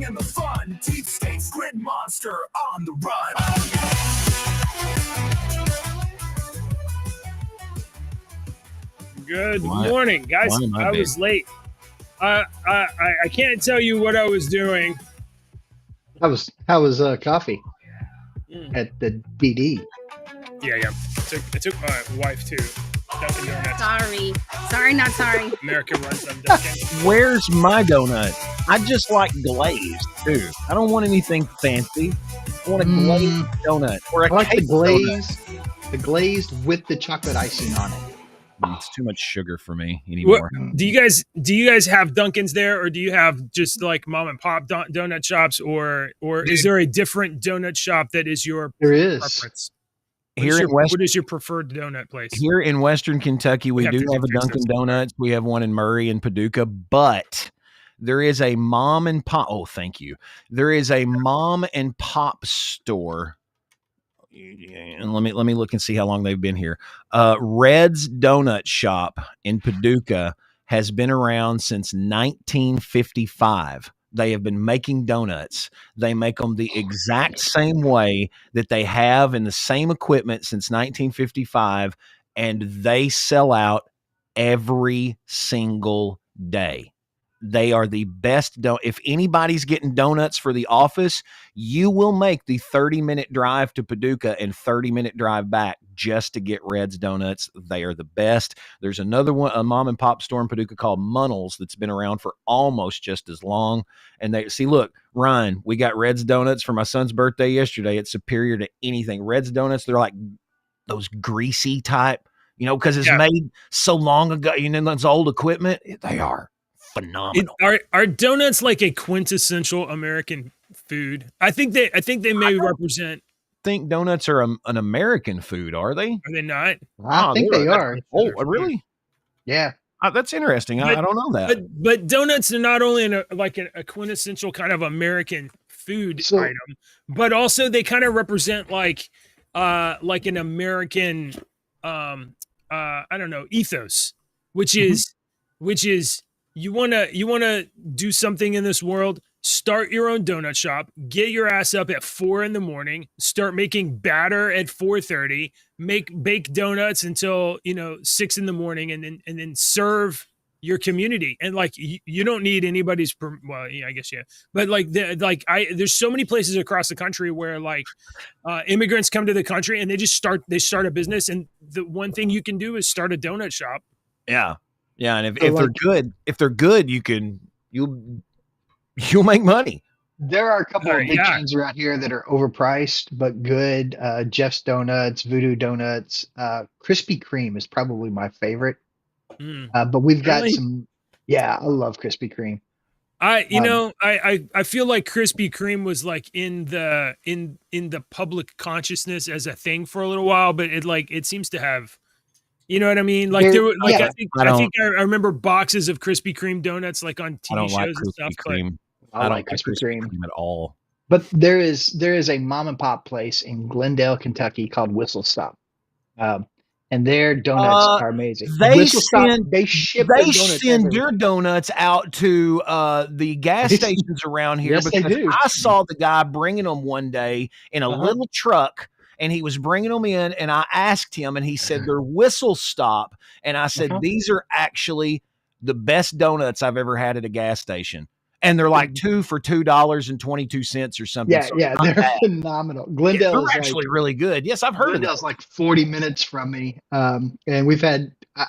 and the fun. Deep State's Grid Monster on the run. Good morning, guys. I was late. I can't tell you what I was doing. How was coffee at the DD? Yeah. I took my wife to Dunkin' Donuts. Sorry, not sorry. America runs them Dunkin'. Where's my donut? I just like glazed too. I don't want anything fancy. I want a glazed donut or a I like the cake glazed, donut. the glazed with the chocolate icing on it. It's too much sugar for me anymore. Do you guys have Dunkins there, or do you have just like mom and pop donut shops, or is there a different donut shop that is your preference? What is your preferred donut place? Here in Western Kentucky, we do have a Dunkin' Donuts. We have one in Murray and Paducah, but there is a mom and pop. Oh, thank you. There is a mom and pop store. And let me look and see how long they've been here. Red's Donut Shop in Paducah has been around since 1955. They have been making donuts. They make them the exact same way that they have in the same equipment since 1955, and they sell out every single day. They are the best. If anybody's getting donuts for the office, you will make the 30-minute drive to Paducah and 30-minute drive back just to get Red's Donuts. They are the best. There's another one, a mom and pop store in Paducah called Munnell's that's been around for almost just as long. And they see, look, Ryan, we got Red's Donuts for my son's birthday yesterday. It's superior to anything. Red's Donuts, they're like those greasy type, because it's made so long ago. That's old equipment. They are phenomenal. Are donuts like a quintessential American food? I think they may represent. Think donuts are an American food, are they? Are they not? I think they are. Oh, really? Yeah. That's interesting. I don't know that. But donuts are not only a quintessential kind of American food item, but also they kind of represent like an American ethos, which is you want to do something in this world, start your own donut shop, get your ass up at 4 a.m, start making batter at 4:30, bake donuts until 6 a.m, and then serve your community. And like you don't need anybody's I guess but there's so many places across the country where immigrants come to the country and they start a business, and the one thing you can do is start a donut shop. Yeah, and if they're good, you'll make money. There are a couple of big chains around here that are overpriced but good. Jeff's Donuts, Voodoo Donuts, Krispy Kreme is probably my favorite. But we've got some. Yeah, I love Krispy Kreme. I feel like Krispy Kreme was like in the public consciousness as a thing for a little while, but it seems to have. You know what I mean? I remember boxes of Krispy Kreme donuts on TV shows and stuff. I like Krispy Kreme at all. But there is a mom and pop place in Glendale, Kentucky called Whistle Stop, and their donuts are amazing. They send everywhere. their donuts out to the gas stations around here. Yes, because they do. I saw the guy bringing them one day in a little truck. And he was bringing them in, and I asked him, and he said, they're Whistle Stop. And I said, these are actually the best donuts I've ever had at a gas station. And they're like two for $2.22 or something. Yeah, they're phenomenal. Glendale is actually really good. Yes, I've heard of it. Glendale's like 40 minutes from me. And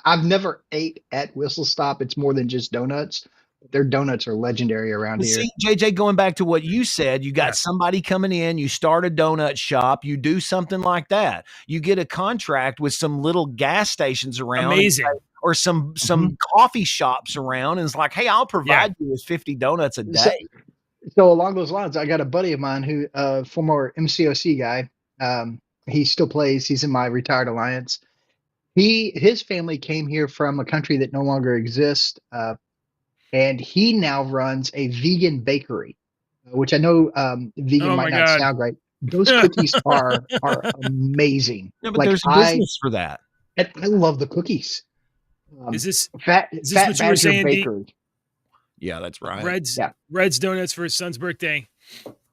I've never ate at Whistle Stop. It's more than just donuts. Their donuts are legendary around here. See, JJ, going back to what you said, you got somebody coming in, you start a donut shop, you do something like that. You get a contract with some little gas stations around. Amazing. Or some coffee shops around, and it's like, hey, I'll provide you with 50 donuts a day. So along those lines, I got a buddy of mine who, former MCOC guy, he still plays. He's in my retired alliance. His family came here from a country that no longer exists. And he now runs a vegan bakery, which I know vegan might not sound right. Those cookies are amazing. Yeah, but there's a business for that. I love the cookies. Is this Fat what you were saying, Bakery? Yeah, that's right. Red's Donuts for his son's birthday.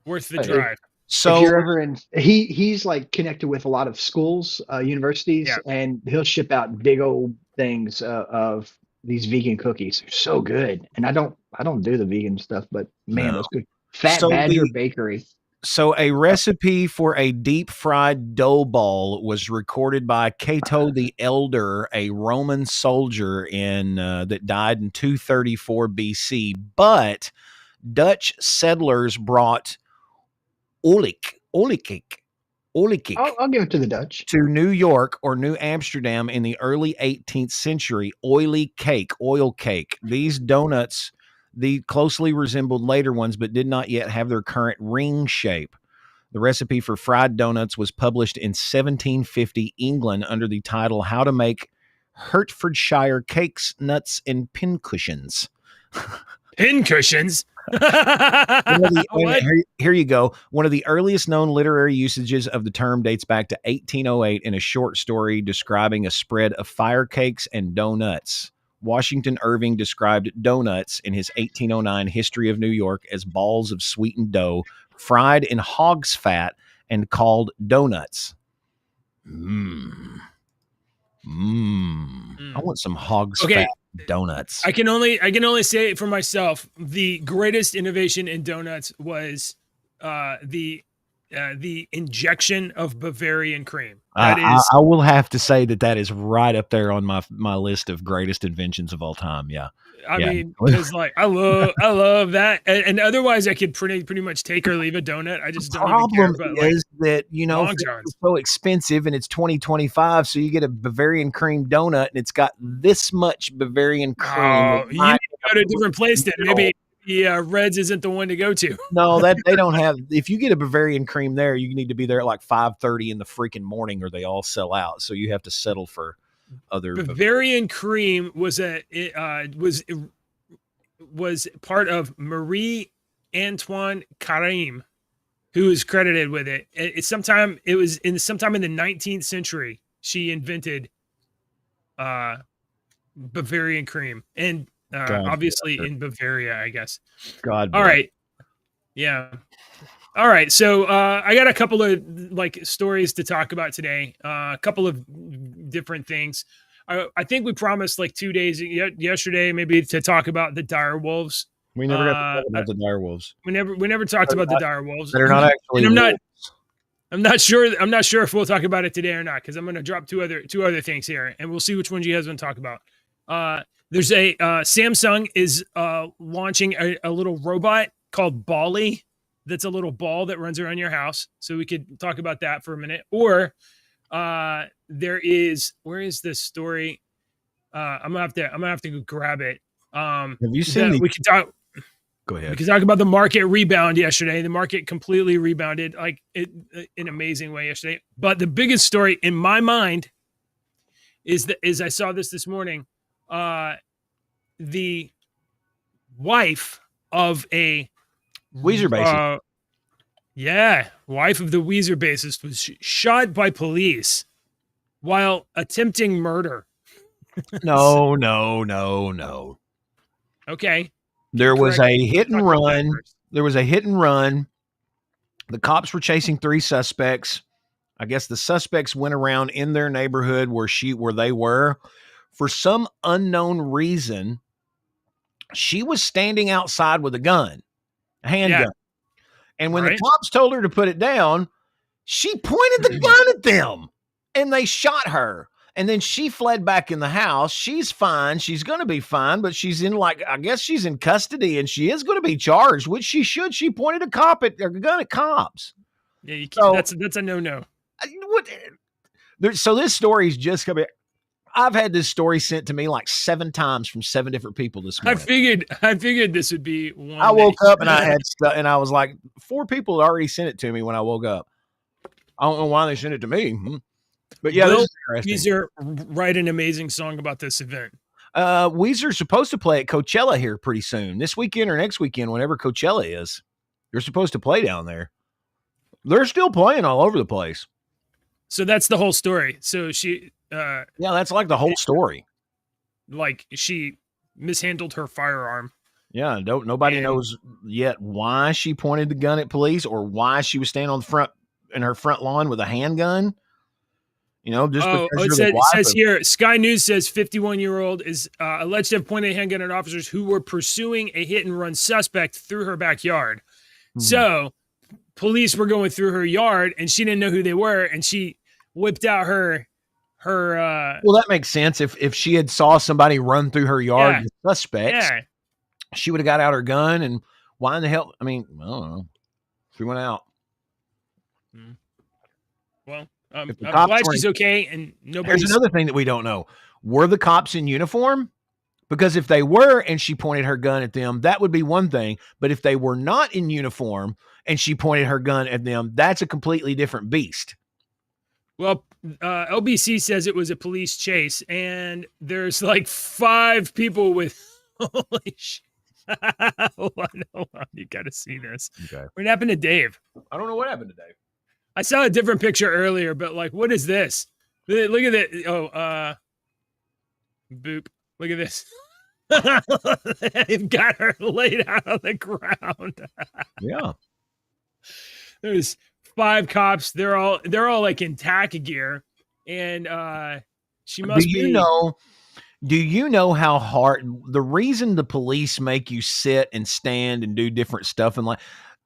Worth the Hey, drive. If you're So ever in, he's like connected with a lot of schools, universities, Yeah. and he'll ship out big old things of these vegan cookies. They're so good, and I don't do the vegan stuff, but man, No. those good. Fat So Badger Bakery. So a recipe for a deep fried dough ball was recorded by Cato the Elder, a Roman soldier that died in 234 BC. But Dutch settlers brought olijk I'll give it to the Dutch. to New York or New Amsterdam in the early 18th century. Oil cake. These donuts, they closely resembled later ones, but did not yet have their current ring shape. The recipe for fried donuts was published in 1750 England under the title "How to Make Hertfordshire Cakes, Nuts, and Pincushions." Pincushions. What? Here you go. One of the earliest known literary usages of the term dates back to 1808 in a short story describing a spread of fire cakes and donuts. Washington Irving described donuts in his 1809 History of New York as balls of sweetened dough fried in hog's fat and called donuts. I want some hog's fat donuts. I can only say it for myself. The greatest innovation in donuts was the injection of Bavarian cream. That is, I will have to say that is right up there on my list of greatest inventions of all time. Yeah. I mean, because like I love that, and otherwise I could pretty much take or leave a donut. I just don't even care. But is that it's so expensive, and it's 2025, so you get a Bavarian cream donut, and it's got this much Bavarian cream. Oh, you need to go to a different place then. Maybe Reds isn't the one to go to. No, that they don't have. If you get a Bavarian cream there, you need to be there at like 5:30 in the freaking morning, or they all sell out. So you have to settle for other. Bavarian cream was part of Marie Antoine Carême, who is credited with it. Sometime in the 19th century, she invented Bavarian cream, and obviously in Bavaria, I guess. God. All right. Yeah. All right. So I got a couple of stories to talk about today. A couple of different things. I think we promised 2 days yesterday, maybe, to talk about the dire wolves. We never got to talk about the dire wolves. We never talked about the dire wolves. They're not actually. I'm not sure if we'll talk about it today or not, because I'm going to drop two other things here, and we'll see which ones you guys want to talk about. There's a Samsung is launching a little robot called Bally. That's a little ball that runs around your house. So we could talk about that for a minute. Or where is this story? I'm gonna have to go grab it. Have you seen? We could talk. Go ahead. We could talk about the market rebound yesterday. The market completely rebounded in an amazing way yesterday. But the biggest story in my mind is I saw this morning. The wife of a Weezer bassist. Wife of the Weezer bassist was shot by police while attempting murder. No. Okay. There was a hit and run. The cops were chasing 3 suspects. I guess the suspects went around in their neighborhood where they were. For some unknown reason, she was standing outside with a handgun. Yeah. And when the cops told her to put it down, she pointed the gun at them and they shot her. And then she fled back in the house. She's fine. She's going to be fine, but she's in I guess she's in custody and she is going to be charged, which she should. She pointed a gun at cops. Yeah, you can't, that's a no-no. So this story is just coming. I've had this story sent to me 7 times from 7 different people this morning. I figured this would be one. I woke up and I was like, 4 people had already sent it to me when I woke up. I don't know why they sent it to me. But yeah, this is interesting. Weezer write an amazing song about this event. Weezer's supposed to play at Coachella here pretty soon. This weekend or next weekend, whenever Coachella is. They're supposed to play down there. They're still playing all over the place. So that's the whole story. So she... that's the whole story. She mishandled her firearm. Yeah, nobody And- knows yet why she pointed the gun at police or why she was standing on the front in her front lawn with a handgun. Just because it you're the wife says of, here, Sky News says 51-year-old is alleged to have pointed a handgun at officers who were pursuing a hit and run suspect through her backyard. So police were going through her yard and she didn't know who they were. And she whipped out her well, that makes sense. If she had saw somebody run through her yard with suspects, she would have got out her gun and why in the hell? I mean, I don't know. She went out. Well, I'm If the glad cops she's okay and nobody's. There's another thing that we don't know. Were the cops in uniform? Because if they were and she pointed her gun at them, that would be one thing. But if they were not in uniform and she pointed her gun at them, that's a completely different beast. Well, LBC says it was a police chase, and there's like 5 people with. Holy shit! Hold on, you got to see this. Okay. What happened to Dave? I don't know what happened today. I saw a different picture earlier, but like, what is this? Look at that! Oh, boop! Look at this. They've got her laid out on the ground. Yeah. There's 5 cops. They're all like in tack gear, and she must be. Do you know how hard the reason the police make you sit and stand and do different stuff and like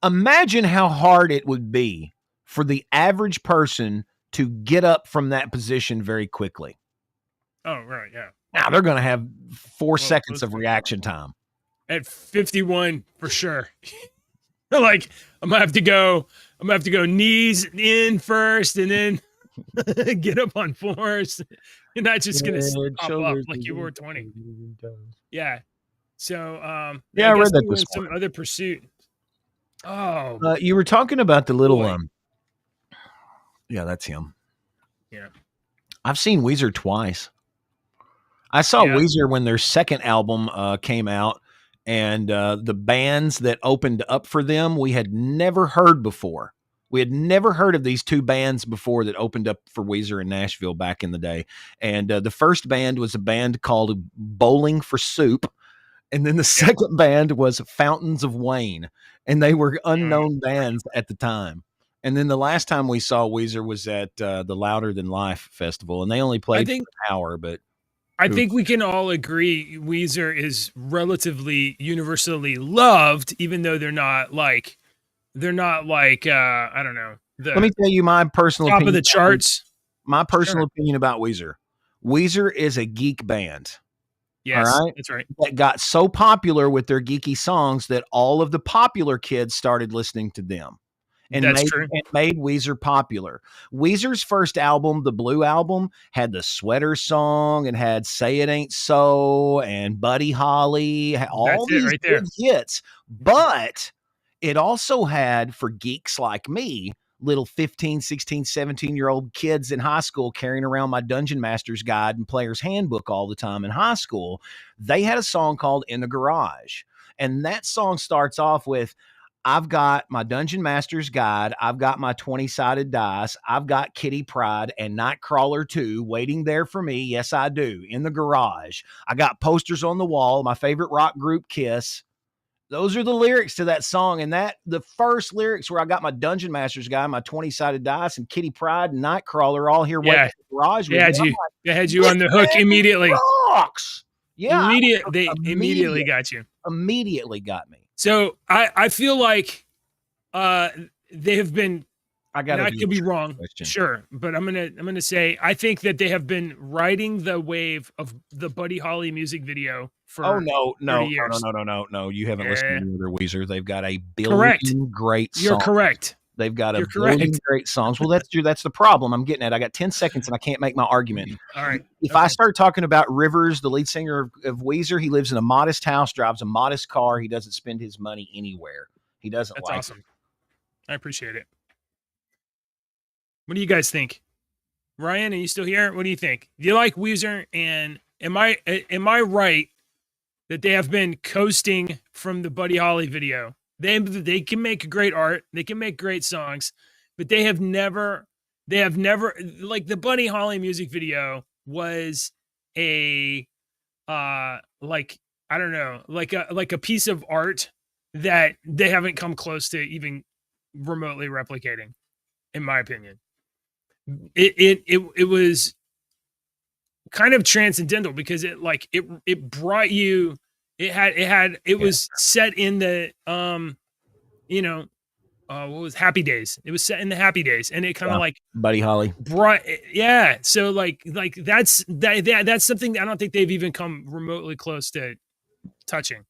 imagine how hard it would be for the average person to get up from that position very quickly. Oh, right, yeah. Now they're going to have 4 seconds of reaction time. At 51 for sure. Like I'm gonna have to go knees in first and then get up on 4s. You're not just gonna pop up like you were 20. Yeah. So I guess read that we were this in some other pursuit. Oh, you were talking about the little boy. Yeah, that's him. Yeah. I've seen Weezer twice. I saw Weezer when their second album came out, and the bands that opened up for them we had never heard before. We had never heard of these 2 bands before that opened up for Weezer in Nashville back in the day. And the first band was a band called Bowling for Soup. And then the second band was Fountains of Wayne. And they were unknown bands at the time. And then the last time we saw Weezer was at the Louder Than Life Festival. And they only played for an hour, but I think we can all agree Weezer is relatively universally loved, even though they're not like I don't know. Let me tell you my personal top opinion of the charts. My personal opinion about Weezer. Weezer is a geek band. Yes, all right? That's right. That got so popular with their geeky songs that all of the popular kids started listening to them. And made Weezer popular. Weezer's first album, the Blue Album, had the Sweater Song and had Say It Ain't So and Buddy Holly, all these big hits. But it also had, for geeks like me, little 15, 16, 17-year-old kids in high school carrying around my Dungeon Master's Guide and Player's Handbook all the time in high school, they had a song called In the Garage. And that song starts off with, I've got my Dungeon Master's Guide, I've got my 20-sided dice, I've got Kitty Pryde and Nightcrawler 2 waiting there for me. Yes, I do. In the garage. I got posters on the wall, my favorite rock group, Kiss. Those are the lyrics to that song. And the first lyrics where I got my Dungeon Master's Guide, my 20-sided dice, and Kitty Pryde and Nightcrawler all here waiting in the garage. They had you on the hook immediately. Rocks. Yeah. They immediately got you. Immediately got me. So I feel like they have been. I could be wrong, sure, but I'm gonna say I think that they have been riding the wave of the Buddy Holly music video for. Oh no! You haven't listened to the other Weezer. They've got a billion great songs. You're correct. They've got a billion great songs. Well, that's the problem I'm getting at. I got 10 seconds and I can't make my argument. All right. If I start talking about Rivers, the lead singer of Weezer, he lives in a modest house, drives a modest car. He doesn't spend his money anywhere. He doesn't. That's awesome. I appreciate it. What do you guys think? Ryan, are you still here? What do you think? Do you like Weezer? And am I right that they have been coasting from the Buddy Holly video? They can make great art, they can make great songs, but they have never like the Buddy Holly music video was a like I don't know, like a piece of art that they haven't come close to even remotely replicating, in my opinion. It was kind of transcendental because it brought you, it was set in the you know, what was Happy Days. It was set in the Happy Days, and it kind of like Buddy Holly. brought, yeah. So like that's something I don't think they've even come remotely close to touching.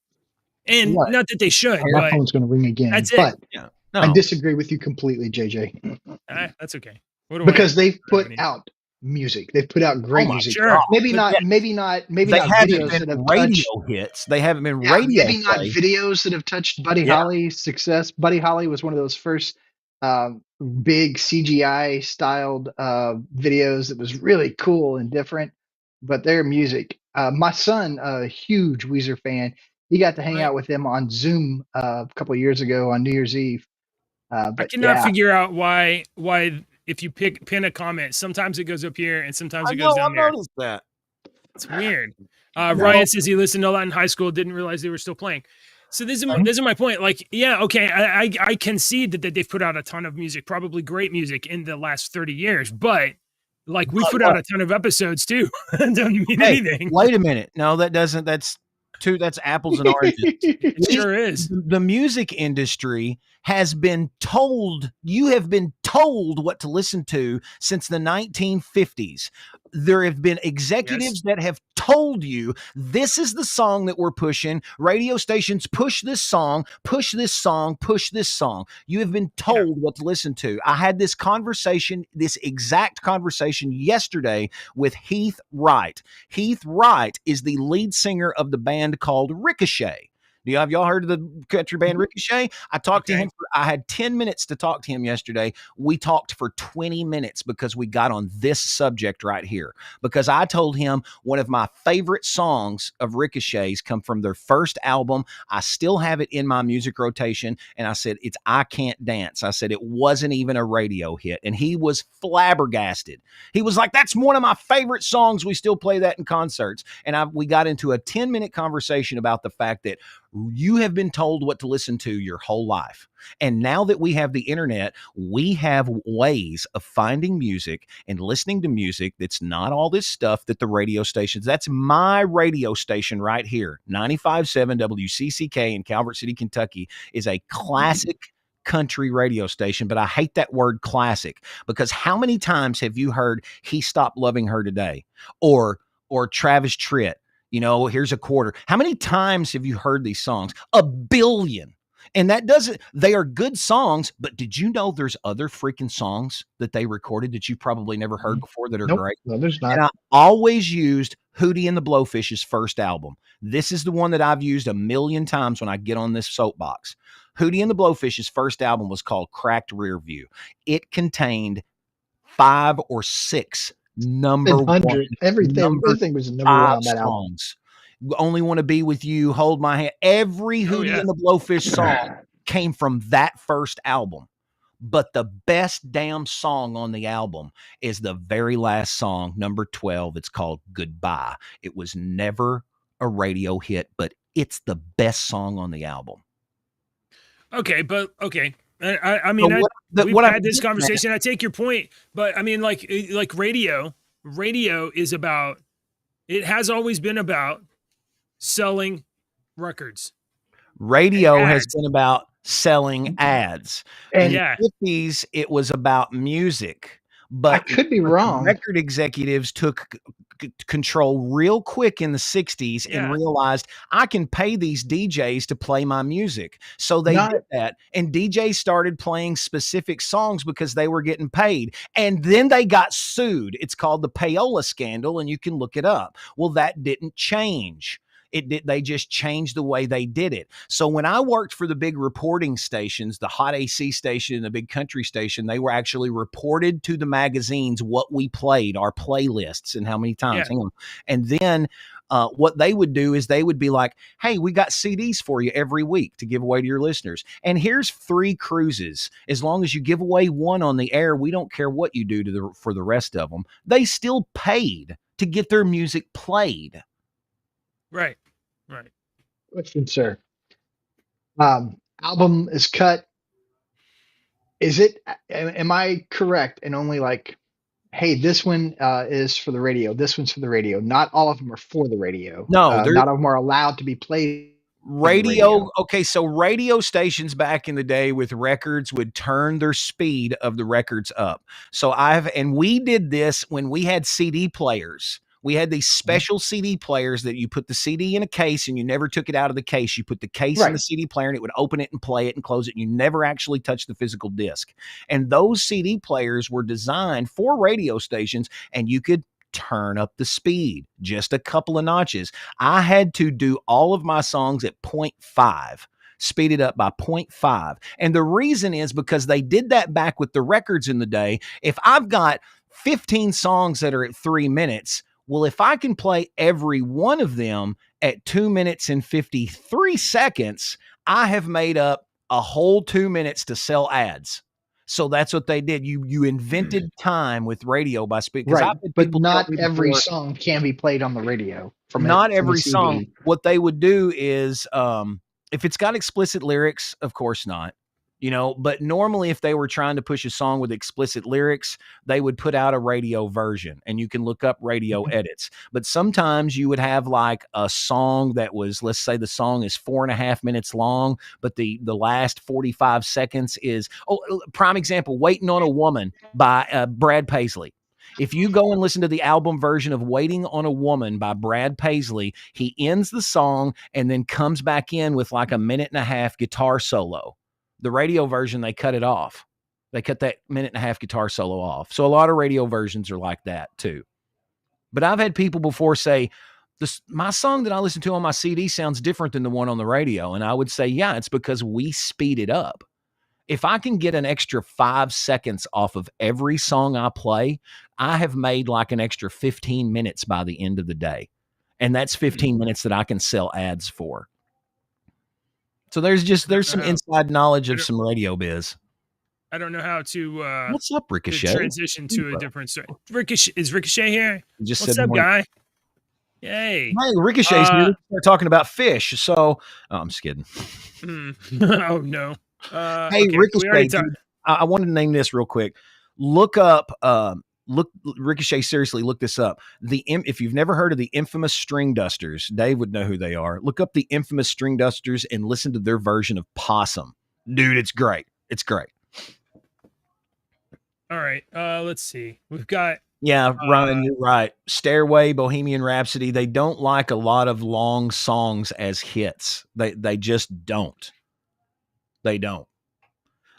And What? not that they should, My but phone's going to ring again. that's it. But Yeah. I No. disagree with you completely, JJ, That's okay. What do because they've put Germany. out music. They've put out great my music. Sure. Maybe But not. that- Maybe not They videos haven't that been have radio touched. hits. They haven't been Yeah, radio maybe not play. videos that have touched Buddy Yeah. Holly's success. Buddy Holly was one of those first big CGI styled videos that was really cool and different. But their music, my son, a huge Weezer fan, he got to hang Right. out with them on Zoom a couple of years ago on New Year's Eve. I But cannot yeah, figure out why if you pin a comment, sometimes it goes up here and sometimes I it goes know, down I there. noticed that. It's weird. Ryan says he listened to a lot in high school, didn't realize they were still playing. So this is my point. Like, yeah, okay, I concede that they've put out a ton of music, probably great music in the last 30 years, but like we put out a ton of episodes too. Doesn't mean Hey, anything. wait a minute. No, that doesn't. That's apples and oranges. It sure is. The music industry has been told, you have been told what to listen to since the 1950s. There have been executives that have told you this is the song that we're pushing. Radio stations push this song, push this song, push this song. You have been told what to listen to. I had this exact conversation yesterday with Heath Wright. Heath Wright is the lead singer of the band called Ricochet. Have y'all heard of the country band Ricochet? I talked to him. I had 10 minutes to talk to him yesterday. We talked for 20 minutes because we got on this subject right here. Because I told him one of my favorite songs of Ricochet's come from their first album. I still have it in my music rotation. And I said, it's I Can't Dance. I said, it wasn't even a radio hit. And he was flabbergasted. He was like, that's one of my favorite songs. We still play that in concerts. And we got into a 10-minute conversation about the fact that you have been told what to listen to your whole life. And now that we have the internet, we have ways of finding music and listening to music that's not all this stuff that the radio stations, that's my radio station right here, 95.7 WCCK in Calvert City, Kentucky, is a classic country radio station. But I hate that word classic because how many times have you heard He Stopped Loving Her Today or Travis Tritt? You know, here's a quarter. How many times have you heard these songs? A billion. And they are good songs, but did you know there's other freaking songs that they recorded that you've probably never heard before that are great? No, there's not. And I always used Hootie and the Blowfish's first album. This is the one that I've used a million times when I get on this soapbox. Hootie and the Blowfish's first album was called Cracked Rear View. It contained 5 or 6 number 100. Everything was number one on that album. songs. Only Want to Be With You, Hold My Hand. Every Hootie and the Blowfish song came from that first album. But the best damn song on the album is the very last song, number 12. It's called Goodbye. It was never a radio hit, but it's the best song on the album. Okay, but okay. I mean, we've had this conversation. I take your point, but I mean, like radio is about, it has always been about selling records. Radio has been about selling ads. And in the 50s, it was about music. But I could be wrong. Record executives took control real quick in the 60s and realized I can pay these DJs to play my music. So they did that. And DJs started playing specific songs because they were getting paid. And then they got sued. It's called the Payola scandal, and you can look it up. Well, that didn't change. They just changed the way they did it. So when I worked for the big reporting stations, the Hot AC station and the big country station, they were actually reported to the magazines what we played, our playlists, and how many times. Yeah. And then what they would do is they would be like, hey, we got CDs for you every week to give away to your listeners. And here's 3 cruises. As long as you give away one on the air, we don't care what you do for the rest of them. They still paid to get their music played. Right. Question, sir. Album is cut. Is it? Am I correct? And only like, hey, this one is for the radio. This one's for the radio. Not all of them are for the radio. No, not all of them are allowed to be played. Radio. Okay, so radio stations back in the day with records would turn their speed of the records up. So we did this when we had CD players. We had these special CD players that you put the CD in a case and you never took it out of the case. You put the case in the CD player and it would open it and play it and close it. And you never actually touched the physical disc. And those CD players were designed for radio stations, and you could turn up the speed just a couple of notches. I had to do all of my songs at 0.5. Speed it up by 0.5. And the reason is because they did that back with the records in the day. If I've got 15 songs that are at 3 minutes, well, if I can play every one of them at 2 minutes and 53 seconds, I have made up a whole 2 minutes to sell ads. So that's what they did. You invented time with radio by speaking. Right, but not every song can be played on the radio. Not every song. What they would do is, if it's got explicit lyrics, of course not. But normally if they were trying to push a song with explicit lyrics, they would put out a radio version, and you can look up radio edits. But sometimes you would have like a song that was, let's say the song is 4.5 minutes long, but the last 45 seconds is, prime example, Waiting on a Woman by Brad Paisley. If you go and listen to the album version of Waiting on a Woman by Brad Paisley, he ends the song and then comes back in with like 1.5 minute guitar solo. The radio version, they cut it off. They cut that 1.5 minute guitar solo off. So a lot of radio versions are like that too. But I've had people before say, my song that I listen to on my CD sounds different than the one on the radio. And I would say, yeah, it's because we speed it up. If I can get an extra 5 seconds off of every song I play, I have made like an extra 15 minutes by the end of the day. And that's 15 minutes that I can sell ads for. So there's some inside knowledge of some radio biz. I don't know how to what's up, Ricochet? Transition to a different story. Is Ricochet here? Just what's up, guy? Hey. Hey, Ricochet's here. We're talking about fish. So I'm just kidding. Oh no. Hey, okay, Ricochet. I wanted to name this real quick. Look up Ricochet, seriously, look this up. If you've never heard of the infamous String Dusters, Dave would know who they are. Look up the infamous String Dusters and listen to their version of Possum. Dude, it's great. It's great. All right. Let's see. We've got. Yeah, Ryan, you're right. Stairway, Bohemian Rhapsody. They don't like a lot of long songs as hits. They just don't. They don't.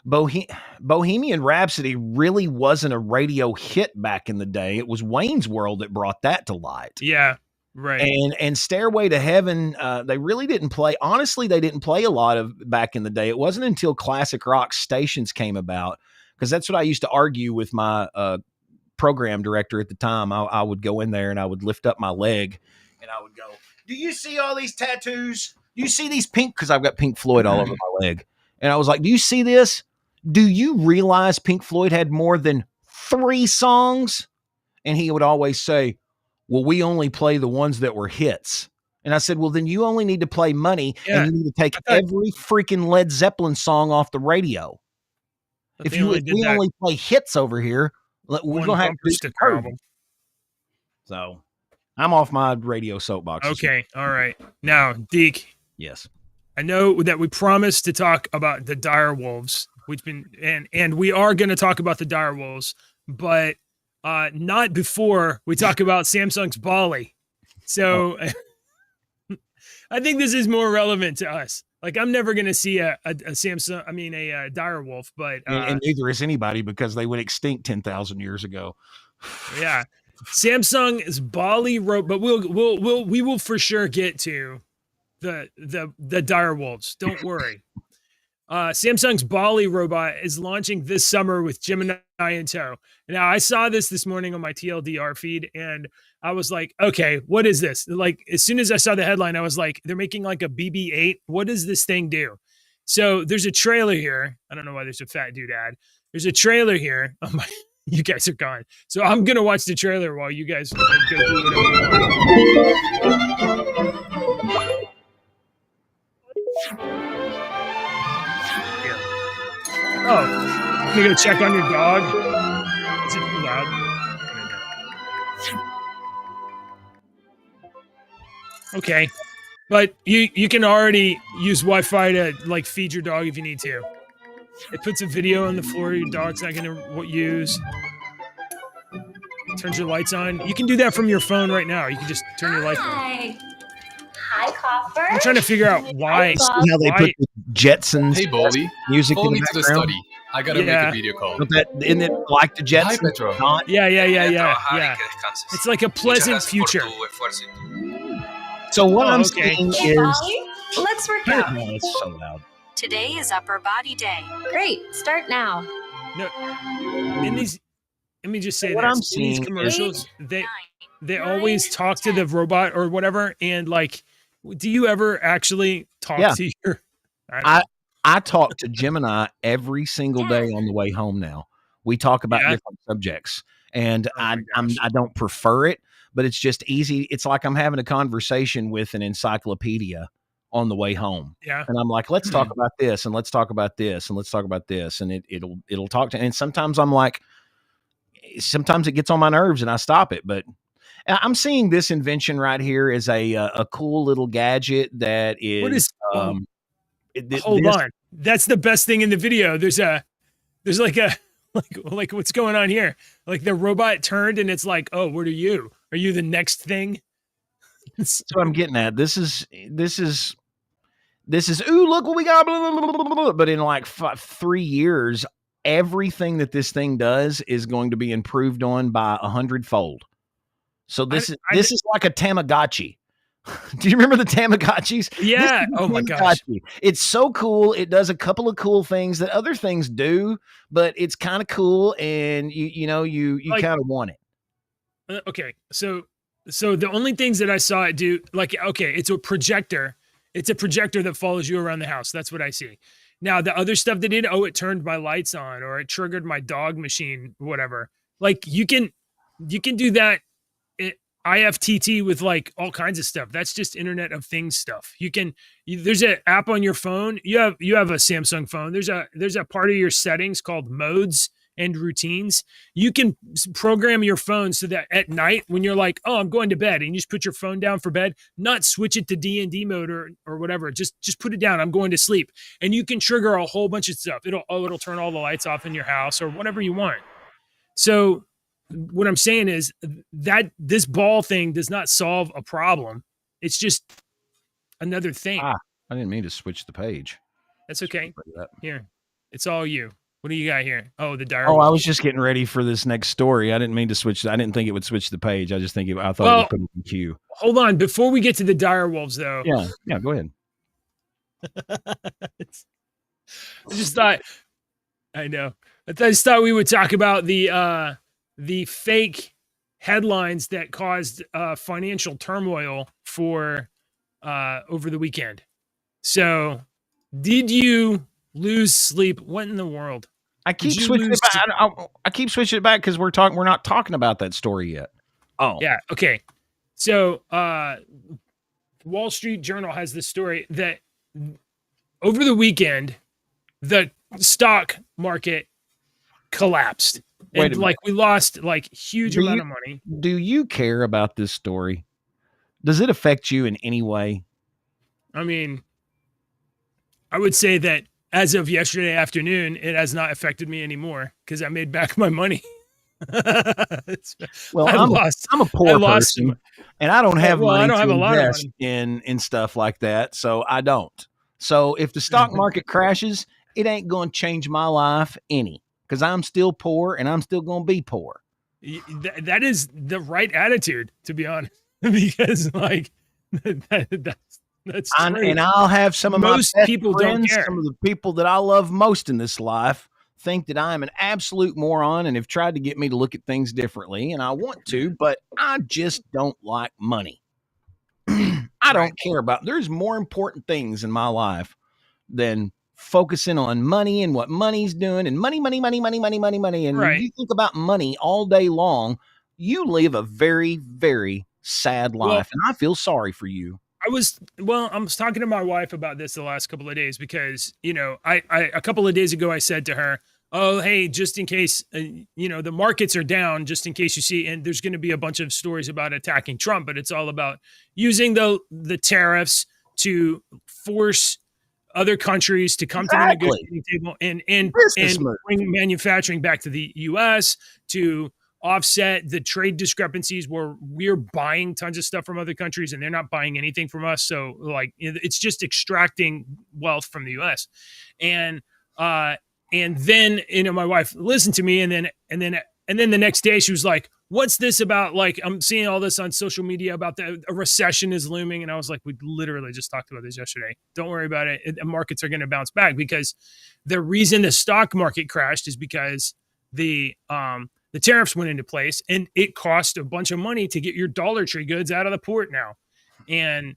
Bohemian Rhapsody really wasn't a radio hit back in the day. It was Wayne's World that brought that to light. Yeah, right. And Stairway to Heaven, they really didn't play. Honestly, they didn't play a lot of back in the day. It wasn't until classic rock stations came about, because that's what I used to argue with my program director at the time. I would go in there and I would lift up my leg and I would go, "Do you see all these tattoos? Do you see these pink?" Because I've got Pink Floyd all over my leg. And I was like, "Do you see this? Do you realize Pink Floyd had more than 3 songs?" And he would always say, "Well, we only play the ones that were hits." And I said, "Well, then you only need to play Money, and you need to take every freaking Led Zeppelin song off the radio. If we only play hits over here, we're going to have to do album." So I'm off my radio soapbox. Okay. All right. Now, Deke. Yes. I know that we promised to talk about the Dire Wolves. We've been and we are going to talk about the Dire Wolves, but not before we talk about Samsung's Bali. So I think this is more relevant to us. Like, I'm never going to see a Samsung. I mean, a dire wolf, but and neither is anybody, because they went extinct 10,000 years ago. Yeah, Samsung is Bali robot, but we will for sure get to the dire wolves. Don't worry. Samsung's Bali robot is launching this summer with Gemini in tow. Now, I saw this morning on my TLDR feed, and I was like, okay, what is this? Like, as soon as I saw the headline, I was like, they're making like a BB-8. What does this thing do? So there's a trailer here. I don't know why there's a fat dude ad. There's a trailer here. Oh my, you guys are gone. So I'm going to watch the trailer while you guys go do whatever you want. gonna go check on your dog. Is it too loud? Okay, but you can already use Wi-Fi to like feed your dog if you need to. It puts a video on the floor your dog's not gonna use. Turns your lights on. You can do that from your phone right now. You can just turn your lights on. Hi, Copper. I'm trying to figure out why. See how they put the Jetsons Hey, Boldy. music Follow in me the to the background? study. I gotta Yeah. make a video call. But that isn't it like the Hi, Jetsons? Petro. Not? Yeah. Harry, que descanses. It's like a Muchas pleasant gracias por future. tu esfuerzo y tu- So what Oh, I'm okay. saying Hey, is, Molly. Let's work out. oh, it's so loud. Today is upper body day. Great. Start now. In these, let me just say What this. I'm In these seeing commercials, they Nine, always talk to the robot or whatever, and like, do you ever actually talk Yeah. to your? I don't know. I talk to Gemini every single day on the way home now. We talk about Yeah. different subjects, and Oh my gosh. I don't prefer it, but it's just easy. It's like I'm having a conversation with an encyclopedia on the way home. Yeah. And I'm like, let's talk about this, and let's talk about this, and let's talk about this, and it'll talk to. And sometimes I'm like, sometimes it gets on my nerves, and I stop it. But I'm seeing this invention right here as a cool little gadget that is. What is? Hold this- on. That's the best thing in the video. There's like a like what's going on here? Like the robot turned and it's like, oh, what are you? Are you the next thing? That's what I'm getting at. This is ooh, look what we got. Blah, blah, blah, blah, blah. But in like 3 years, everything that this thing does is going to be improved on by 100-fold. So this is like a Tamagotchi. Do you remember the Tamagotchis? Yeah. This is a Oh my gosh. Tamagotchi. It's so cool. It does a couple of cool things that other things do, but it's kind of cool, and you Like- kind of want it. Okay. So the only things that I saw it do, like, okay, it's a projector. It's a projector that follows you around the house. That's what I see. Now the other stuff they did, it turned my lights on, or it triggered my dog machine, whatever. Like you can do that. IFTT with like all kinds of stuff. That's just Internet of Things stuff. There's an app on your phone. You have a Samsung phone. There's a part of your settings called modes and routines. You can program your phone so that at night when you're like, oh, I'm going to bed, and you just put your phone down for bed, not switch it to D&D mode or whatever. Just put it down. I'm going to sleep. And you can trigger a whole bunch of stuff. It'll turn all the lights off in your house or whatever you want. So what I'm saying is that this ball thing does not solve a problem. It's just another thing. I didn't mean to switch the page. That's okay. Put it up. Here, it's all you. What do you got here? Oh, the dire. Oh, I wolf. was just getting ready for this next story. I didn't mean to switch. I didn't think it would switch the page. I just think I thought it Well- would put it in queue. Hold on. Before we get to the dire wolves, though, Yeah, go ahead. I just thought. I know. I just thought we would talk about the fake headlines that caused financial turmoil for over the weekend. So, did you lose sleep? What in the world? I keep Did you switching it lose back. I keep switching it back because we're not talking about that story yet. Oh, Yeah. Okay. So, Wall Street Journal has this story that over the weekend, the stock market collapsed. Wait a And minute. like we lost like huge Do amount you- of money. Do you care about this story? Does it affect you in any way? I mean, I would say that as of yesterday afternoon, it has not affected me anymore because I made back my money. Well, I lost. I'm a poor lost- person, and I don't have Well, I money don't to have a lot of invest in stuff like that, so I don't. So if the stock market crashes, it ain't going to change my life any because I'm still poor and I'm still going to be poor. That is the right attitude, to be honest, because like that's true. And I'll have some of Most my best people don't friends, care. some of the people that I love most in this life, think that I'm an absolute moron and have tried to get me to look at things differently, and I want to, but I just don't like money. I don't care about. There's more important things in my life than focusing on money and what money's doing, and money. And when Right. you think about money all day long, you live a very, very sad Well, life, and I feel sorry for you. I was talking to my wife about this the last couple of days because, I a couple of days ago I said to her, oh, hey, just in case, the markets are down, just in case you see, and there's going to be a bunch of stories about attacking Trump, but it's all about using the tariffs to force other countries to come to the negotiating table and bring manufacturing back to the U.S. to offset the trade discrepancies where we're buying tons of stuff from other countries and they're not buying anything from us. So like, it's just extracting wealth from the U.S. And then, my wife listened to me and then the next day she was like, what's this about? Like, I'm seeing all this on social media about a recession is looming. And I was like, we literally just talked about this yesterday. Don't worry about it. The markets are going to bounce back, because the reason the stock market crashed is because the tariffs went into place and it cost a bunch of money to get your Dollar Tree goods out of the port now. And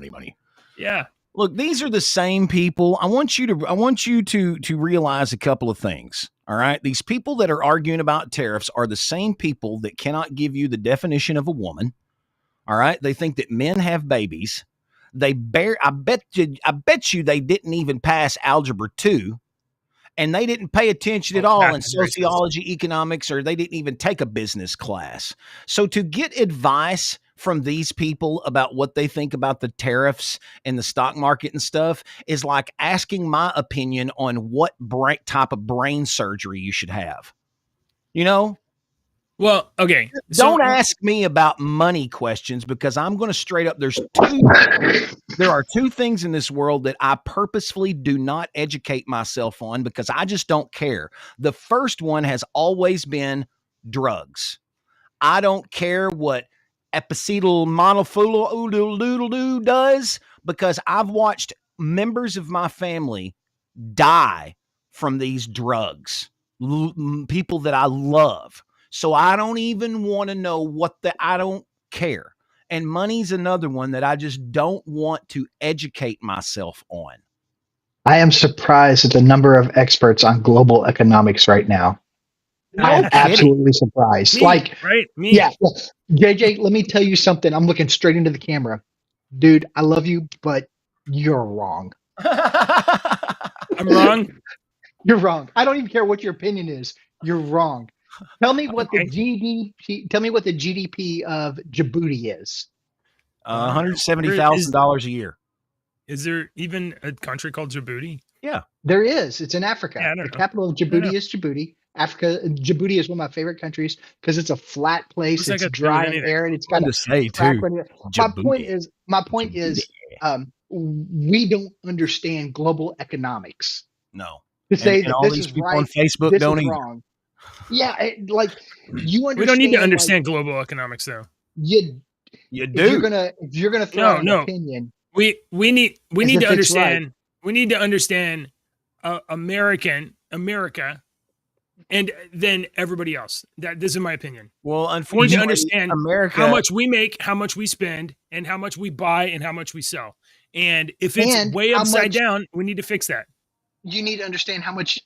money. Yeah. Look, these are the same people. I want you to realize a couple of things. All right. These people that are arguing about tariffs are the same people that cannot give you the definition of a woman. All right. They think that men have babies. I bet you they didn't even pass Algebra 2, and they didn't pay attention at all in sociology, economics, or they didn't even take a business class. So to get advice from these people about what they think about the tariffs and the stock market and stuff is like asking my opinion on what type of brain surgery you should have. Well, okay. Don't ask me about money questions, because I'm going to straight up. There are two things in this world that I purposefully do not educate myself on because I just don't care. The first one has always been drugs. I don't care what epicetyl monophylul does, because I've watched members of my family die from these drugs, people that I love. So I don't even want to know I don't care. And money's another one that I just don't want to educate myself on. I am surprised at the number of experts on global economics right now. I am absolutely surprised. Me. Yeah. JJ, let me tell you something. I'm looking straight into the camera. Dude, I love you, but you're wrong. I'm wrong? You're wrong. I don't even care what your opinion is. You're wrong. Tell me what the GDP of Djibouti is. $170,000 a year. Is there even a country called Djibouti? Yeah. There is. It's in Africa. Yeah, the capital of Djibouti is Djibouti. Djibouti is one of my favorite countries because it's a flat place. It's dry and arid. It's got to say too. My point is, we don't understand global economics. No. To say that this is right, on Facebook this don't is either. wrong. Yeah, you understand. We don't need to understand global economics, though. You do. If you're gonna throw out an opinion, we need to understand. Right. We need to understand America, and then everybody else. This is my opinion. Well, unfortunately, we need to understand America, how much we make, how much we spend, and how much we buy, and how much we sell. And if it's way upside down, we need to fix that. You need to understand how much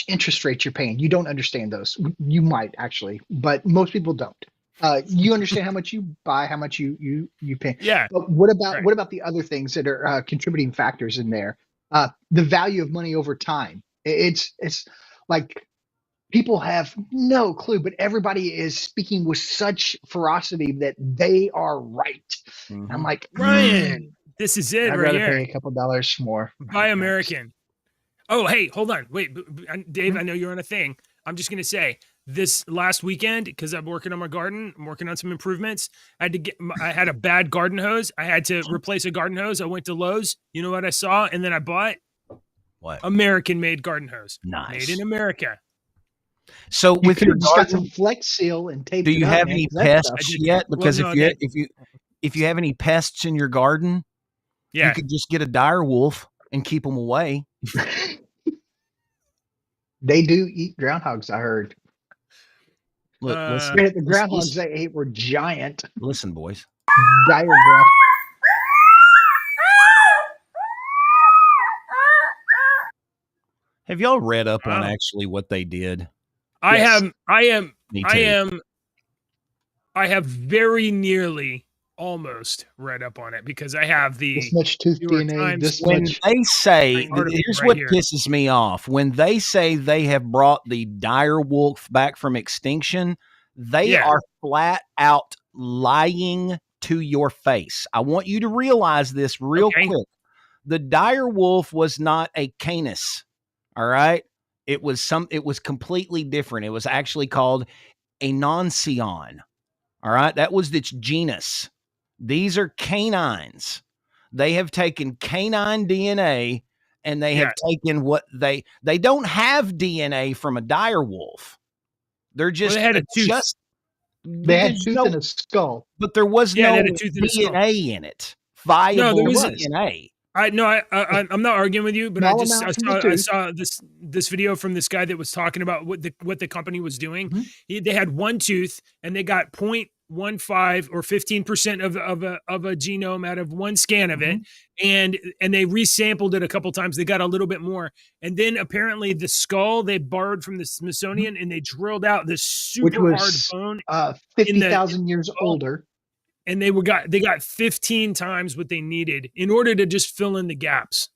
interest rates you're paying. You don't understand those. You might actually, but most people don't. You understand how much you buy, how much you pay. Yeah. But what about the other things that are contributing factors in there? The value of money over time. It's like people have no clue, but everybody is speaking with such ferocity that they are right. Mm-hmm. I'm like, Ryan, this is it. I'd rather pay a couple dollars more. Buy American. Oh, hey, hold on. Wait, Dave, I know you're on a thing. I'm just going to say this last weekend, because I'm working on my garden, I'm working on some improvements. I had a bad garden hose. I had to replace a garden hose. I went to Lowe's. You know what I saw? And then I bought what? American made garden hose. Nice. Made in America. So with your garden, got some Flex Seal and tape. Do you have any pests yet? Because if you have any pests in your garden, you could just get a dire wolf and keep them away. They do eat groundhogs, I heard. Look, listen. The groundhogs they ate were giant. Listen, boys. Dire ground. Have y'all read up on actually what they did? I have very nearly almost read up on it because I have the This much tooth New York DNA. Times This When much. they say, article here's right what here. pisses me off. When they say they have brought the dire wolf back from extinction, they Yeah. are flat out lying to your face. I want you to realize this real Okay. quick. The dire wolf was not a canis. All right. It was completely different. It was actually called a Noncion. All right. That was its genus. These are canines. They have taken canine DNA and they have taken what they don't have DNA from a dire wolf. They're just they had a tooth. They had there's tooth and a skull. but there was Yeah, they no had a tooth and a skull. DNA in it. Viable there was- DNA. I'm not arguing with you, but Small amount from the I tooth. saw this video from this guy that was talking about what the company was doing. Mhm. They had one tooth and they got 0.15 or 15% of a genome out of one scan of it, and they resampled it a couple times. They got a little bit more, and then apparently the skull they borrowed from the Smithsonian and they drilled out this super hard was, bone, 50,000 years older. and they got 15 times what they needed in order to just fill in the gaps.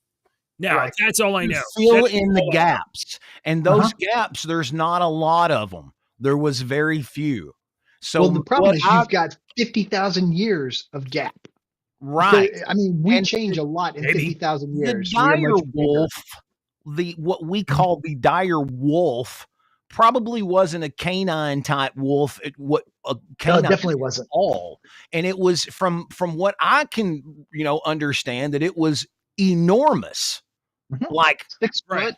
Now Right. that's all I know. Fill That's in the all I know. gaps. And those gaps, there's not a lot of them. There was very few. So Well, the problem what is I- you've got 50,000 years of gap. right. So, I mean, we And change a lot in maybe. 50,000 The years. We are dire much bigger. wolf, what we call the dire wolf, probably wasn't a canine type wolf. What a No, canine it definitely wasn't. all, and it was from what I can understand that it was enormous, Mhm. like 6 Right. foot,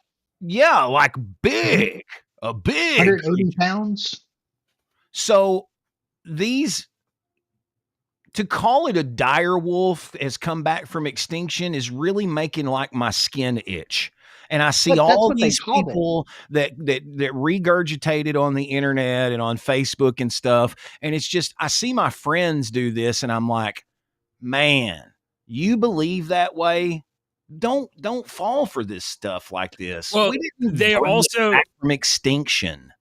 like big, a big. 180 pounds. So these, to call it a dire wolf has come back from extinction is really making like my skin itch. And I see But that's all what they these called it. people that regurgitated on the internet and on Facebook and stuff. And it's just, I see my friends do this and I'm like, man, you believe that way? Don't fall for this stuff like this. Well, We didn't they bring it also- back from extinction.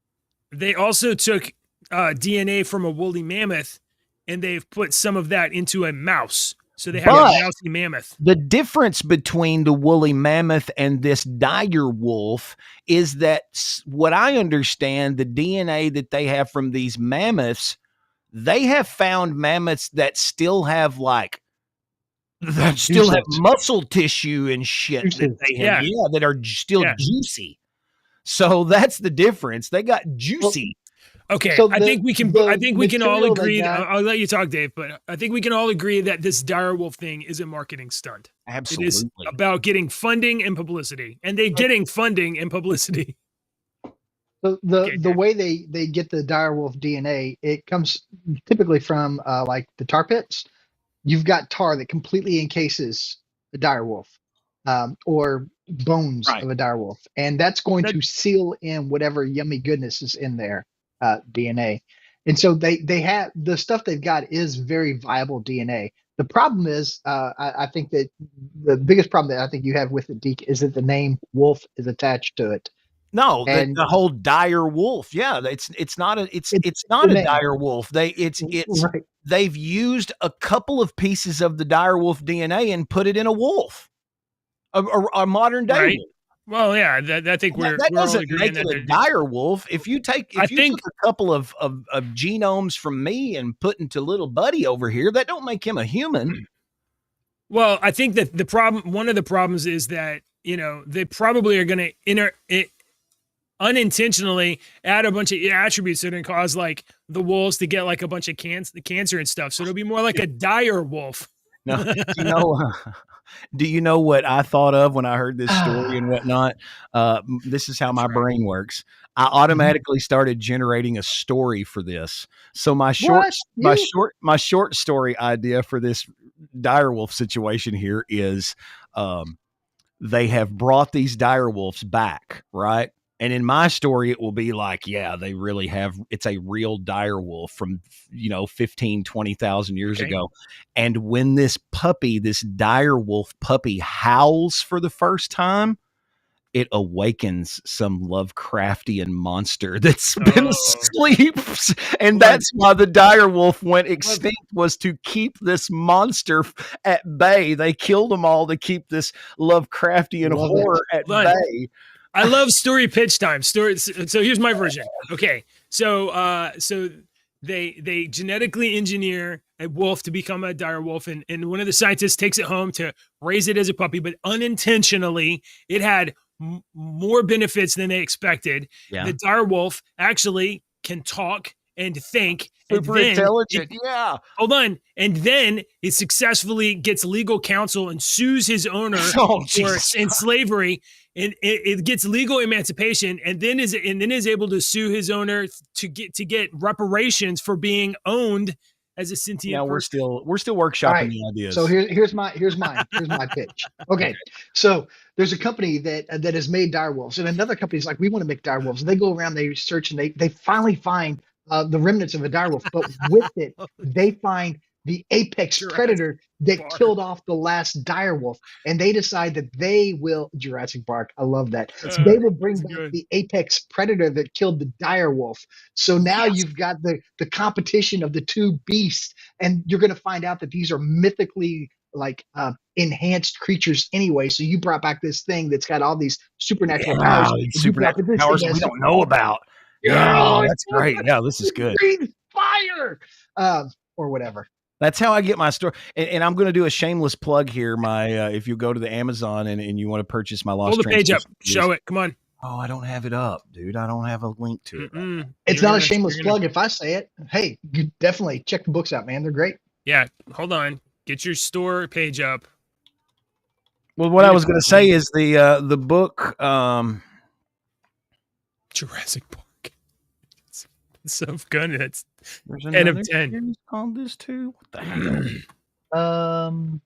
They also took DNA from a woolly mammoth and they've put some of that into a mouse. So they have But- a mousy mammoth. The difference between the woolly mammoth and this dire wolf is that what I understand, the DNA that they have from these mammoths, they have found mammoths that still have have Juices. muscle tissue and shit that Juices. they have, that are still Yeah. juicy. So that's the difference. They got juicy. Okay, So I think we can all material they agree. got- I'll let you talk, Dave, but I think we can all agree that this dire wolf thing is a marketing stunt. It Absolutely. is about getting funding and publicity, and they're getting funding and publicity. So Okay, the way they get the direwolf DNA, it comes typically from like the tar pits. You've got tar that completely encases a direwolf, or bones Right. of a direwolf, and that's going That- to seal in whatever yummy goodness is in their DNA. And so they have the stuff they've got is very viable DNA. The problem is, I think that the biggest problem that I think you have with it, Deke, is that the name wolf is attached to it. No, And- the whole dire wolf. Yeah, it's not a it's It's not the a name. dire wolf. It's Right. they've used a couple of pieces of the dire wolf DNA and put it in a wolf, a modern day Right. wolf. Well, yeah, I think That we're all doesn't agreeing make that it a dire wolf. If you took a couple of genomes from me and put into little buddy over here, that don't make him a human. Well, I think that one of the problems is that, they probably are going to unintentionally add a bunch of attributes that are going to cause like the wolves to get like a bunch of cancer and stuff. So it'll be more like a dire wolf. No, do you know what I thought of when I heard this story and whatnot? This is how my brain works. I automatically started generating a story for this. So my short story idea for this direwolf situation here is, they have brought these direwolves back, right? And in my story, it will be like, yeah, they really have, it's a real direwolf from, 15, 20,000 years Okay. ago. And when this direwolf puppy howls for the first time, it awakens some Lovecraftian monster that's been asleep. And that's why the dire wolf went extinct, was to keep this monster at bay. They killed them all to keep this Lovecraftian horror at bay. I love story pitch time. So here's my version. Okay. So they genetically engineer a wolf to become a dire wolf, and one of the scientists takes it home to raise it as a puppy, but unintentionally it had more benefits than they expected. Yeah. The dire wolf actually can talk and think. Super intelligent. Hold on. And then it successfully gets legal counsel and sues his owner in slavery. And it gets legal emancipation, and then is able to sue his owner to get reparations for being owned as a sentient person. We're still workshopping the ideas. So here's my pitch. Okay, so there's a company that has made dire wolves, and another company is like, we want to make dire wolves. And they go around, they search, and they finally find the remnants of a dire wolf, but with it they find the apex predator that killed off the last dire wolf, and they decide that they will Jurassic Park. I love that. They will bring back the apex predator that killed the dire wolf. So now you've got the competition of the two beasts, and you're going to find out that these are mythically enhanced creatures anyway. So you brought back this thing that's got all these supernatural powers. Supernatural powers we don't know about. Yeah, that's great. Yeah, this is good. Fire, or whatever. That's how I get my story. And I'm going to do a shameless plug here. If you go to the Amazon and you want to purchase my Lost Pull the page up. Show it. Come on. Oh, I don't have it up, dude. I don't have a link to it. It's not a shameless plug if I say it. Hey, you definitely check the books out, man. They're great. Yeah. Hold on. Get your store page up. Well, what I was going to say is the book Jurassic Park. So good. It's 10 of 10. On this too. What the hell?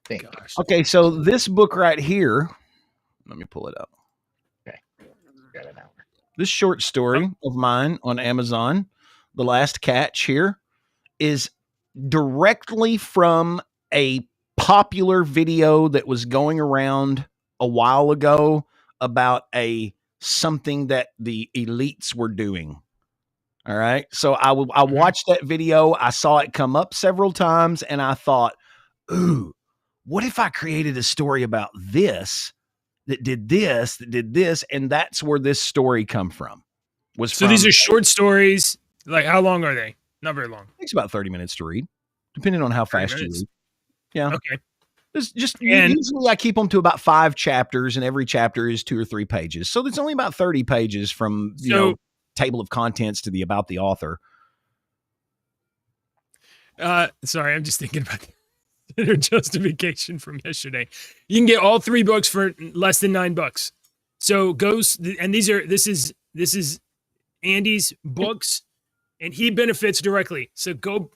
Gosh. Okay, so this book right here. Let me pull it up. Okay. Got an hour. This short story of mine on Amazon, The Last Catch here, is directly from a popular video that was going around a while ago about something that the elites were doing. All right. So I watched that video. I saw it come up several times, and I thought, ooh, what if I created a story about this, that did this, and that's where this story come from. These are short stories. Like, how long are they? Not very long. It takes about 30 minutes to read, depending on how fast you read. Yeah. Okay. Usually I keep them to about 5 chapters, and every chapter is 2 or 3 pages. So there's only about 30 pages from, table of contents to the about the author. Sorry, I'm just thinking about their justification from yesterday. You can get all 3 books for less than $9. So this is Andy's books, and he benefits directly. So go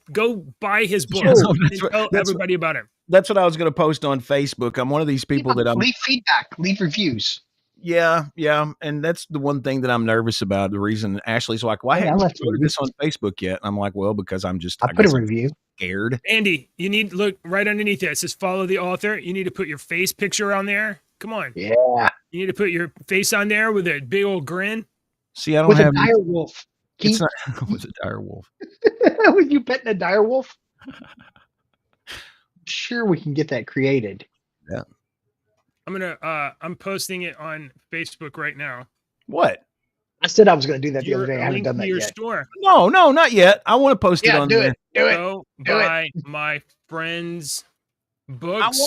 buy his books and tell everybody about him. That's what I was going to post on Facebook. I'm one of these people that leave feedback, leave reviews. Yeah. And that's the one thing that I'm nervous about. The reason Ashley's like, why haven't you put this on Facebook yet? And I'm like, well, because I put a review. Scared. Andy, you need look right underneath it. It says follow the author. You need to put your face picture on there. Come on. Yeah. You need to put your face on there with a big old grin. See, I don't have a dire wolf. It's not with a dire wolf. With you petting a dire wolf? Sure, we can get that created. Yeah. I'm posting it on Facebook right now. What? I said I was going to do that the other day. I haven't done that yet. Store. No, not yet. I want to post it on there. Go buy my friend's books.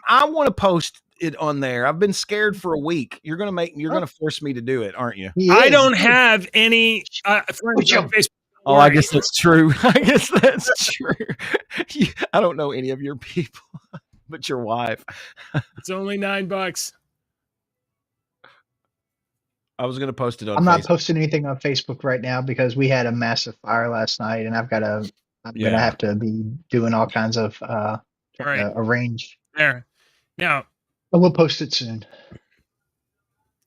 I want to post it on there. I've been scared for a week. You're going to force me to do it, aren't you? I don't have any friends on Facebook. Oh, I guess that's true. I don't know any of your people, but your wife. It's only $9. I was going to post it on. I'm not posting anything on Facebook right now because we had a massive fire last night, and I'm gonna have to be doing all kinds of arrange. There. Now, but we'll post it soon.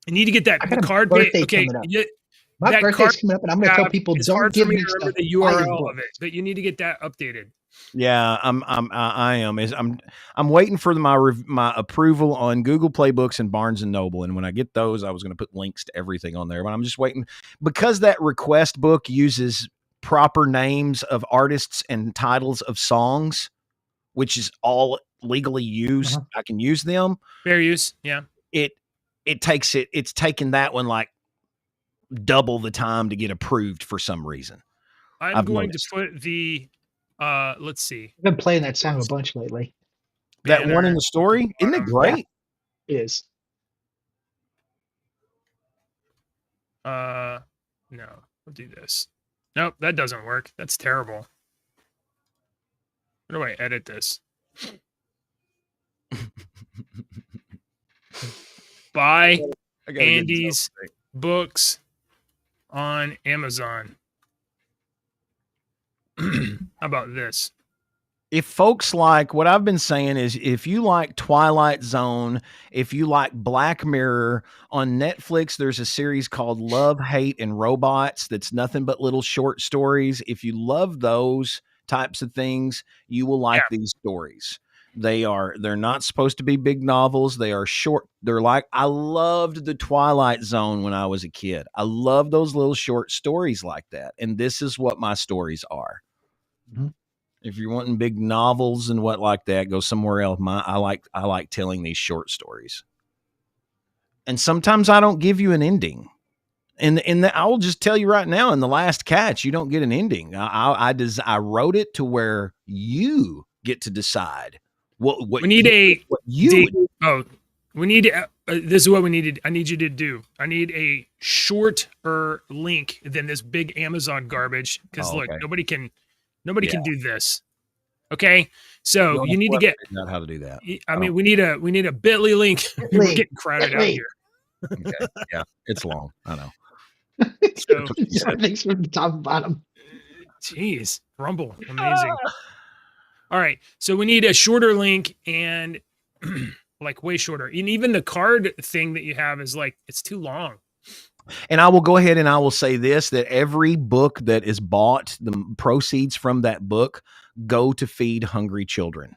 I need to get that card page. Okay. My that birthday's card coming up, and I'm going to tell people it's don't hard for give me me to stuff. remember the Buy his URL book. of it, but you need to get that updated. Yeah, I am. I'm waiting for my approval on Google Play Books and Barnes and Noble, and when I get those, I was going to put links to everything on there. But I'm just waiting because that request book uses proper names of artists and titles of songs, which is all legally used. I can use them. Fair use. Yeah. It's taken that one like double the time to get approved for some reason. I'm going to put the let's see. I've been playing that song a bunch lately. That one in the story, isn't it great? Yeah, it is. No, we'll do this. Nope, that doesn't work. That's terrible. How do I edit this? Buy Andy's books on Amazon. How about this? If folks like what I've been saying is if you like Twilight Zone, if you like Black Mirror on Netflix, there's a series called Love, Hate, and Robots that's nothing but little short stories. If you love those types of things, you will like these stories. They're not supposed to be big novels. They are short. They're like, I loved the Twilight Zone when I was a kid. I love those little short stories like that. And this is what my stories are. Mm-hmm. If you're wanting big novels and what like that, go somewhere else. I like telling these short stories. And sometimes I don't give you an ending. And I will just tell you right now, in The Last Catch, you don't get an ending. I wrote it to where you get to decide what we need we need this is what we needed. I need you to do. I need a shorter link than this big Amazon garbage. Because look, nobody can do this. Okay, so you need to get out how to do that. I mean, we need a Bitly link. We're getting crowded out here. Okay. Yeah, it's long. I know. So, thanks from the top and bottom. Jeez, Rumble, amazing. All right, so we need a shorter link and like way shorter. And even the card thing that you have is like it's too long. And I will go ahead and I will say this, that every book that is bought, the proceeds from that book go to feed hungry children.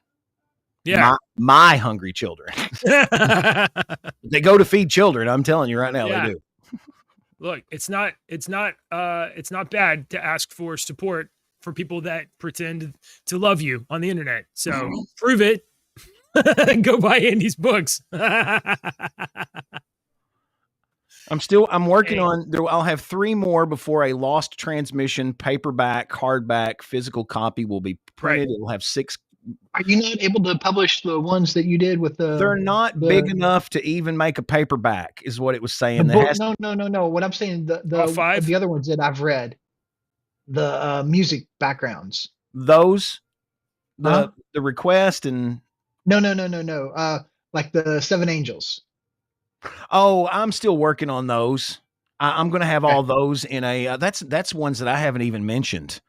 Yeah. My hungry children. They go to feed children. I'm telling you right now, they do. Look, it's not bad to ask for support for people that pretend to love you on the internet. So prove it. Go buy Andy's books. I'm working on, I'll have 3 more before a Lost Transmission paperback, hardback, physical copy will be printed. It'll have 6. Are you not able to publish the ones that you did with the? They're not big enough to even make a paperback, is what it was saying. No. What I'm saying, the other ones that I've read, the music backgrounds. Those, the request and. No. Like the 7 Angels. Oh, I'm still working on those. I'm going to have all those in a. That's ones that I haven't even mentioned.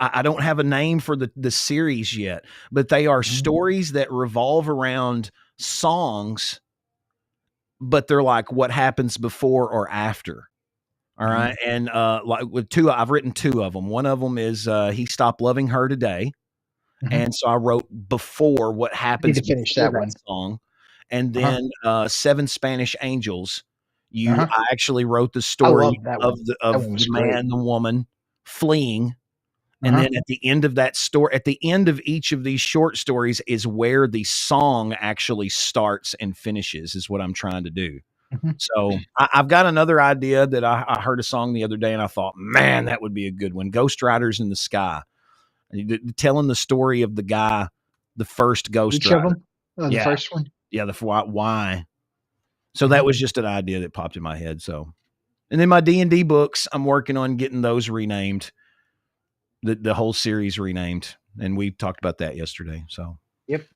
I don't have a name for the series yet, but they are stories that revolve around songs, but they're like what happens before or after. All right. And like with 2, I've written 2 of them. One of them is He Stopped Loving Her Today. And so I wrote before what happens to finish that one song. And then 7 Spanish Angels. I actually wrote the story of the man, the woman fleeing. And then at the end of that story, at the end of each of these short stories is where the song actually starts and finishes, is what I'm trying to do. So I've got another idea that I heard a song the other day and I thought, man, that would be a good one. Ghost Riders in the Sky. Telling the story of the guy, the first Ghost Rider. Of them? The first one? Yeah, the why. So that was just an idea that popped in my head. So, and then my D&D books, I'm working on getting those renamed. The whole series renamed, and we talked about that yesterday. So, yep.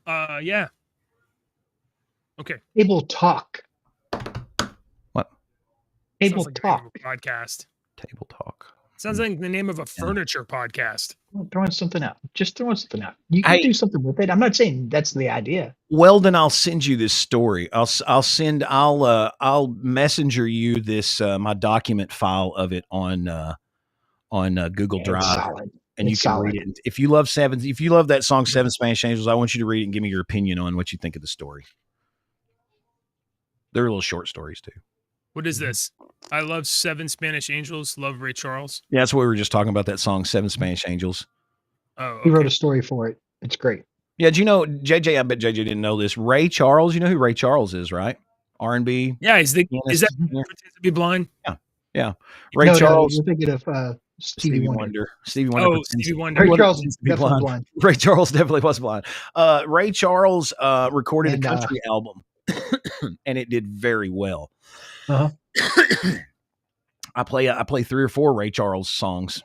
Yeah. Okay. Table Talk. What? Table Like Talk podcast. Table Talk. Sounds like the name of a furniture podcast. I'm throwing something out. Just throwing something out. You can Hey. do something with it. I'm not saying that's the idea. Weldon, I'll send you this story. I'll messenger you this my document file of it on Google It's Drive, solid. and you It's can solid. read it. If you love that song Seven Spanish Angels, I want you to read it and give me your opinion on what you think of the story. They're little short stories too. What is this? I love Seven Spanish Angels. Love Ray Charles. Yeah, that's what we were just talking about. That song Seven Spanish Angels. Oh, He wrote okay. a story for it. It's great. Yeah, do you know JJ? I bet JJ didn't know this. Ray Charles, you know who Ray Charles is, right? R&B. Yeah, is that pianist. pretends to be blind? Yeah. Ray No, Charles, you're thinking of Stevie Wonder. Stevie Wonder. Oh, pretends- Stevie Wonder. Ray Charles pretends is to be definitely blind. blind. Ray Charles definitely was blind. Ray Charles recorded And, a country album, and it did very well. Uh-huh. I play 3 or 4 Ray Charles songs.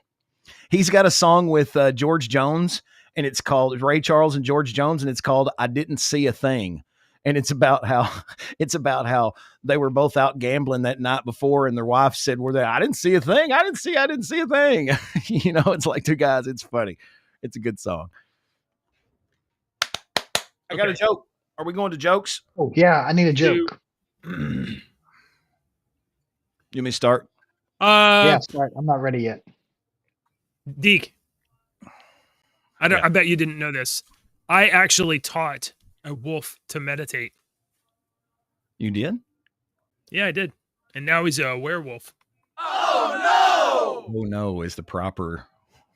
He's got a song with George Jones, and it's called Ray Charles and George Jones, and it's called "I Didn't See a Thing." And it's about how they were both out gambling that night before, and their wife said, "Were they? I didn't see a thing. I didn't see a thing." You know, it's like 2 guys. It's funny. It's a good song. I got a Okay. joke. Are we going to jokes? Oh, yeah, I need a joke. You want me to start? Yeah, start. I'm not ready yet. Deke. I Yeah. bet you didn't know this. I actually taught a wolf to meditate. You did? Yeah, I did. And now he's a werewolf. Oh no, is the proper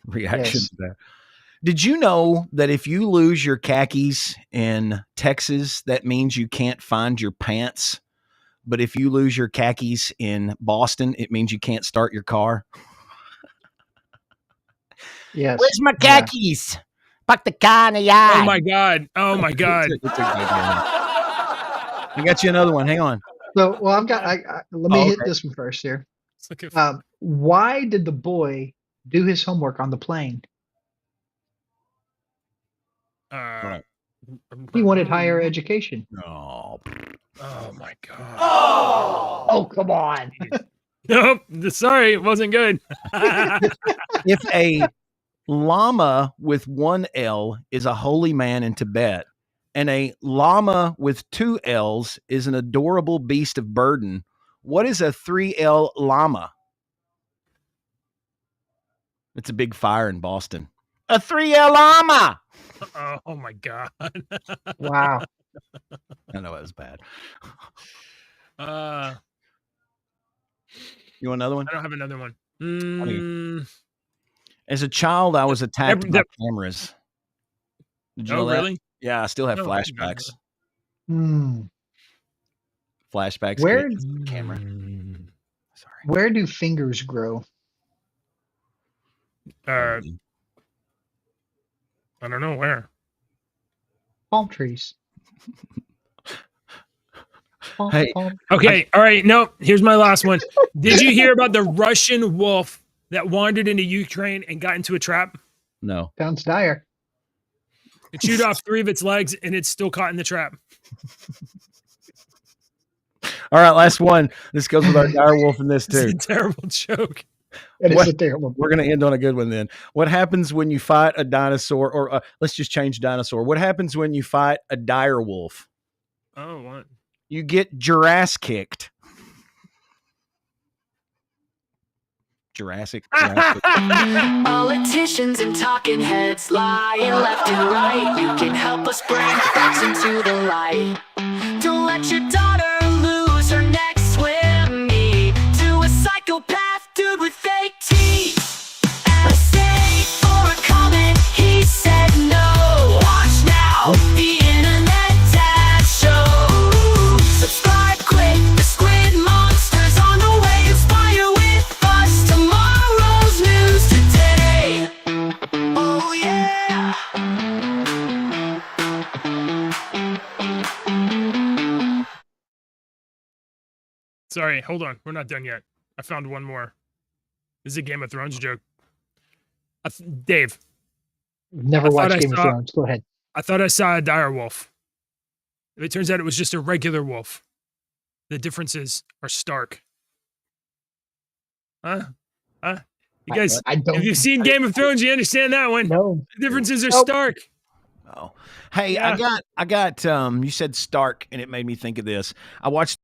reaction Yes. to that. Did you know that if you lose your khakis in Texas, that means you can't find your pants? But if you lose your khakis in Boston, it means you can't start your car. Yes. Where's my Yeah. khakis? Fuck the car in the Oh eye. my god. Oh my god. It's a good one. I got you another one. Hang on. So, well, I've got. Let me hit okay. this one first here. Let's look at Why did the boy do his homework on the plane? right. He wanted higher education. Oh, Oh my god. Oh, come on. Nope. Sorry, it wasn't good. if a llama with 1 L is a holy man in Tibet, and a llama with 2 L's is an adorable beast of burden, what is a 3L llama? It's a big fire in Boston. A 3L llama. Oh my god. Wow. I know that was bad. I You want another one? don't have another one. As a child, I was attacked by that- cameras. Did you know Oh that? really? Yeah, I still have No, I didn't know flashbacks. Hmm. Flashbacks. Where- to the camera? Sorry. Where do fingers grow? I don't know where. Palm trees. Palm, Hey. palm. Okay, all right. No, here's my last one. Did you hear about the Russian wolf that wandered into Ukraine and got into a trap? No. Sounds dire. It chewed off 3 of its legs and it's still caught in the trap. All right, last one. This goes with our dire wolf in this It's too. a terrible joke. It is What- a terrible. We're going to end on a good one then. What happens when you fight a dinosaur, or let's just change dinosaur. What happens when you fight a dire wolf? Oh, what? You get Jurassic kicked. Jurassic. Politicians and talking heads lying left and right. You can help us bring facts into the light. Don't let your daughter lose her next swim meet to a psychopath dude with fake teeth. And I say for a comment, he said no. Watch now, the internet dad show. Subscribe quick, the squid monster's on the way. Inspire with us tomorrow's news today. Oh yeah. Sorry, hold on. We're not done yet. I found one more. This is a Game of Thrones joke. Dave, Never I thought watched I Game of saw- Thrones. Go ahead. I thought I saw a dire wolf. It turns out it was just a regular wolf. The differences are stark. Huh? You guys, I don't. if you've seen Game of Thrones, you understand that one. No. The differences are Nope. stark. Oh, hey, Yeah. I got. You said Stark, and it made me think of this. I watched